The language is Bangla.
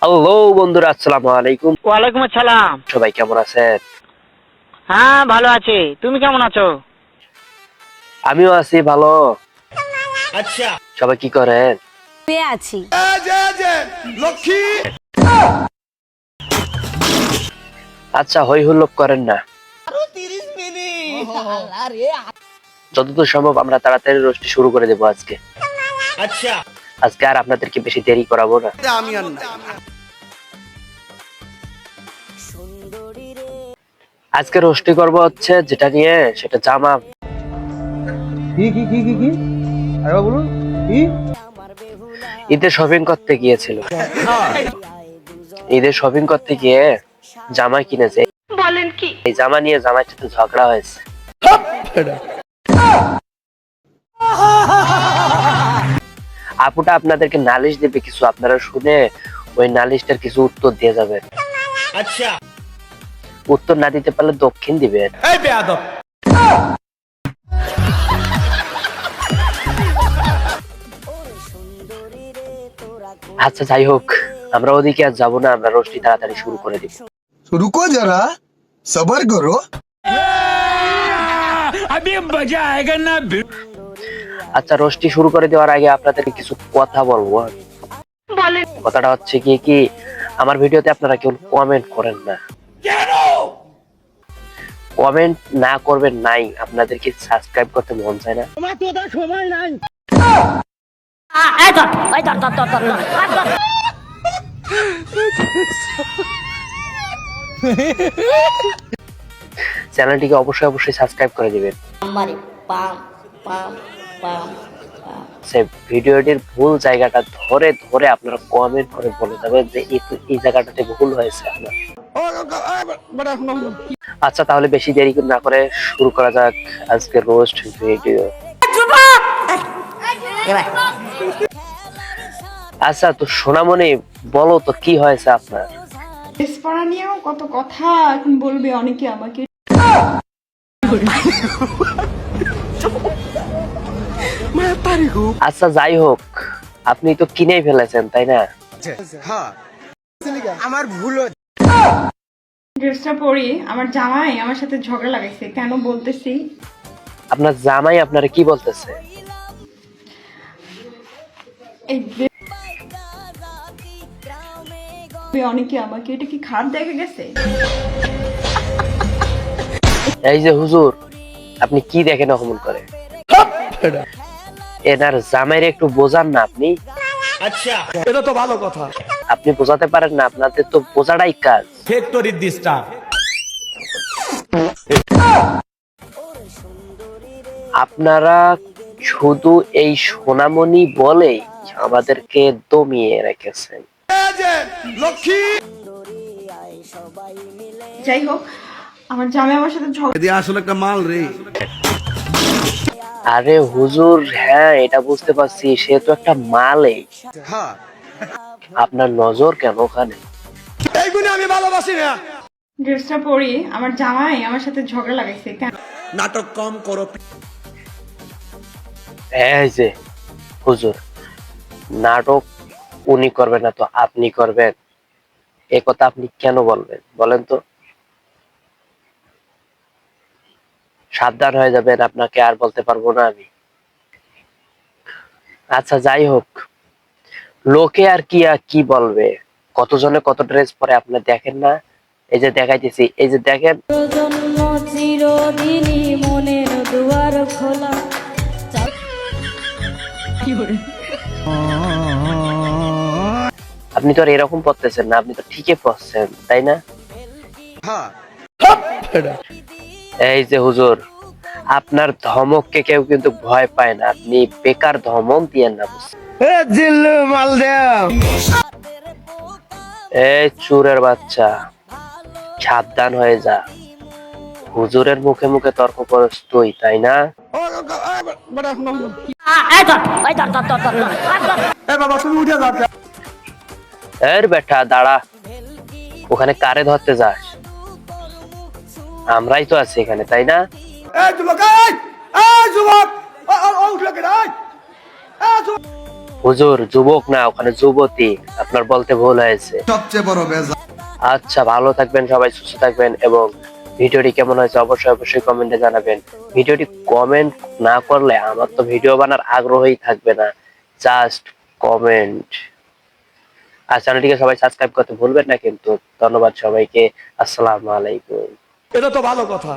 হ্যালো বন্ধুরা, আসসালামু আলাইকুম। ওয়ালাইকুম আসসালাম। সবাই কেমন আছেন? হ্যাঁ, ভালো আছি। তুমি কেমন আছো? আমিও আছি ভালো। আচ্ছা। সবাই কি করেন? পেয়ে আছি। আচ্ছা, হই হুল্লোড় করেন না। যতদূর সম্ভব আমরা তাড়াতাড়ি রোস্টটি শুরু করে দেবো আজকে। আচ্ছা। আজকে আর আপনাদেরকে বেশি দেরি করাবো না। আজকে রোস্টি করব হচ্ছে যেটা নিয়ে, সেটা জামা। কি আরে বলুন কি? ঈদের শপিং করতে গিয়েছিল। ঈদের শপিং করতে গিয়ে জামা কিনেছে। বলেন কি? এই জামা নিয়ে জামার সাথে ঝগড়া হয়েছে। আপুটা আপনাদেরকে নালিশ দেবে কিছু, আপনারা শুনে ওই নালিশটার কিছু উত্তর দিয়ে যাবেন। আচ্ছা। উত্তর না দিতে পারলে দক্ষিণ দিবেন। এই বেয়াদব। আচ্ছা, যাই হোক, আমরা ওদিকে আর যাবো না, আমরা রোস্টি তাড়াতাড়ি শুরু করে দিব। रुको जरा सबर करो। अभी मजा आएगा ना। আচ্ছা, রোস্টি শুরু করে দেওয়ার আগে আপনাদের কিছু কথা বলবো। বলেন। কথাটা হচ্ছে কি আমার ভিডিওতে আপনারা কেউ কমেন্ট করেন না। কমেন্ট না করবেন নাই, আপনাদেরকে সাবস্ক্রাইব করতে মন চায় না। তোমার তো ওটা সময় নাই। চ্যানেলটিকে অবশ্যই অবশ্যই সাবস্ক্রাইব করে দিবেন। সেই ভিডিওটির ভুল জায়গাটা ধরে ধরে আপনারা কমেন্ট করে বলে যাবেন যে এই জায়গাটাতে ভুল হয়েছে আপনার। আচ্ছা, তাহলে বেশি দেরি না করে শুরু করা যাক আজকের রোস্ট ভিডিও। আচ্ছা, তো সোনামণি, বলো তো কি হয়েছে আপনার? ড্রেস পরা নিয়েও কত কথা এখন বলবে অনেকে আমাকে। আচ্ছা, যাই হোক, আপনি তো কিনেই ফেলেছেন তাই না? আমার ভুল। ড্রেসটা পরি আমার জামাই আমার সাথে ঝগড়া লাগাইছে, কেন বলতেছি। আপনার জামাই আপনারা কি বলতেছে? এই অনেকে আমাকে, এটা কি খারাপ দেখা গেছে? এই যে হুজুর, আপনি কি দেখেন অমন করে? এনার জামাইরে একটু বোঝান না আপনি। আচ্ছা। এটা তো ভালো কথা। আপনি বোঝাতে পারেন না? আপনাদের তো বোঝাটাই কাজ। ফ্যাক্টরি দিসটা। আপনারা শুধু এই সোনামণি বলেই আমাদেরকে দমিয়ে রেখেছেন। যাই হোক, আমার জামাই আমার সাথে ঝগড়া। এদি আসলে একটা মাল রে। আরে হুজুর, হ্যাঁ এটা বুঝতে পারছি, সে তো একটা মালই। হ্যাঁ, আপনার নজর কেন ওখানে? এই গুণে আমি ভালোবাসি না। ড্রেসটা পরি আমার জামাই আমার সাথে ঝগড়া লাগাইছে, কেন? নাটক কম করো। এই যে হুজুর, নাটক উনি করবেন না তো আপনি করবেন, এ কথা আপনি কেন বলবেন বলেন তো? সাবধান হয়ে যাবেন, আপনাকে আর বলতে পারবো না আমি। আচ্ছা, যাই হোক, লোকে আর কি বলবে, কতজনে কত ড্রেস পরে আপনার দেখেন না? এই যে দেখাইতেছি, এই যে দেখেন। চিরদিনই মনের দুয়ার খোলা। আপনি তো আর এরকম পড়তেছেন না, আপনি তো ঠিকই পড়ছেন তাই না? হ্যাঁ, এই যে হুজুর, আপনার ধমককে কেউ কিন্তু ভয় পায় না, আপনি বেকার ধমক দিয়েন না। এ জিল্লু মাল দেও। এই চুরের বাচ্চা, সাবধান হয়ে যা। হুজুরের মুখে মুখে তর্ক করস তুই তাই না? এ বাবা তুমি উঠে যাও। এর বেটা দাঁড়া, ওখানে কারে ধরতে যাস? আমরাই তো আছি এখানে তাই না? এই যুবক, এই যুবক, ও উঠে গেল। এই যুবক, হুজুর যুবক না, ওখানে যুবতী, আপনার বলতে ভুল হয়েছে। সবচেয়ে বড় বেজা। আচ্ছা, ভালো থাকবেন সবাই, সুস্থ থাকবেন, এবং ভিডিওটি কেমন হয়েছে অবশ্যই অবশ্যই কমেন্টে জানাবেন। ভিডিওটি কমেন্ট না করলে আমার তো ভিডিও বানার আগ্রহই থাকবে না। Just comment. আর চ্যানেলটিকে সবাই সাবস্ক্রাইব করতে ভুলবেন না কিন্তু। ধন্যবাদ সবাইকে। আসসালামু আলাইকুম। এটা তো ভালো কথা।